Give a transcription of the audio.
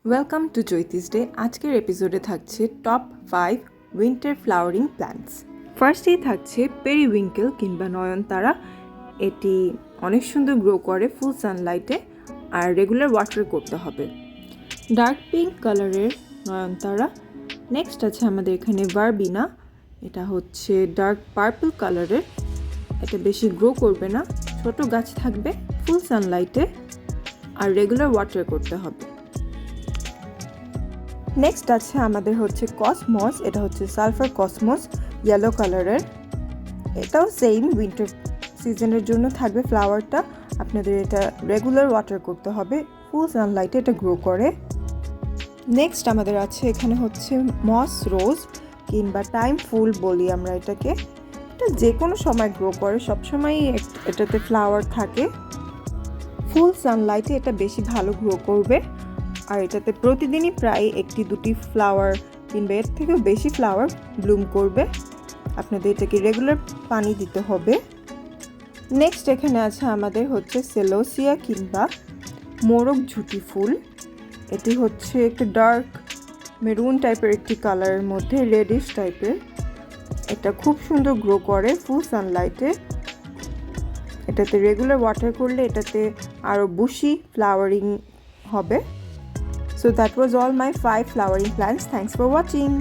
Welcome to জৈতিস day. আজকের এপিসোডে থাকছে টপ 5 উইন্টার ফ্লাওয়ারিং প্ল্যান্টস। ফার্স্টেই থাকছে পেরিউইঙ্কেল কিংবা নয়নতারা। এটি অনেক সুন্দর গ্রো করে ফুল সানলাইটে, আর রেগুলার ওয়াটার করতে হবে। ডার্ক পিঙ্ক কালারের নয়নতারা। নেক্সট আছে আমাদের এখানে ভার্বিনা। এটা হচ্ছে ডার্ক পার্পল কালারের। এটা বেশি গ্রো করবে না, ছোট গাছ থাকবে, ফুল সানলাইটে, আর রেগুলার ওয়াটার করতে হবে। নেক্সট আছে আমাদের হচ্ছে কসমস। এটা হচ্ছে সালফার কসমস ইয়েলো কালারের। এটাও সেম উইন্টার সিজনের জন্য থাকবে ফ্লাওয়ারটা। আপনাদের এটা রেগুলার ওয়াটার করতে হবে, ফুল সানলাইটে এটা গ্রো করে। নেক্সট আমাদের আছে এখানে হচ্ছে মস রোজ কিংবা টাইম ফুল বলি আমরা এটাকে। এটা যে কোনো সময় গ্রো করে, সবসময়ই এটাতে ফ্লাওয়ার থাকে। ফুল সানলাইটে এটা বেশি ভালো গ্রো করবে, আর এটাতে প্রতিদিনই প্রায় একটি দুটি ফ্লাওয়ার কিংবা এর থেকেও বেশি ফ্লাওয়ার ব্লুম করবে। আপনাদের এটাকে রেগুলার পানি দিতে হবে। নেক্সট এখানে আছে আমাদের হচ্ছে সেলোসিয়া কিংবা মোরগ ঝুটি ফুল। এটি হচ্ছে একটু ডার্ক মেরুন টাইপের একটি কালারের মধ্যে রেডিশ টাইপের। এটা খুব সুন্দর গ্রো করে ফুল সানলাইটে। এটাতে রেগুলার ওয়াটার করলে এটাতে আরও বুশি ফ্লাওয়ারিং হবে। So that was all my 5 flowering plants. Thanks for watching.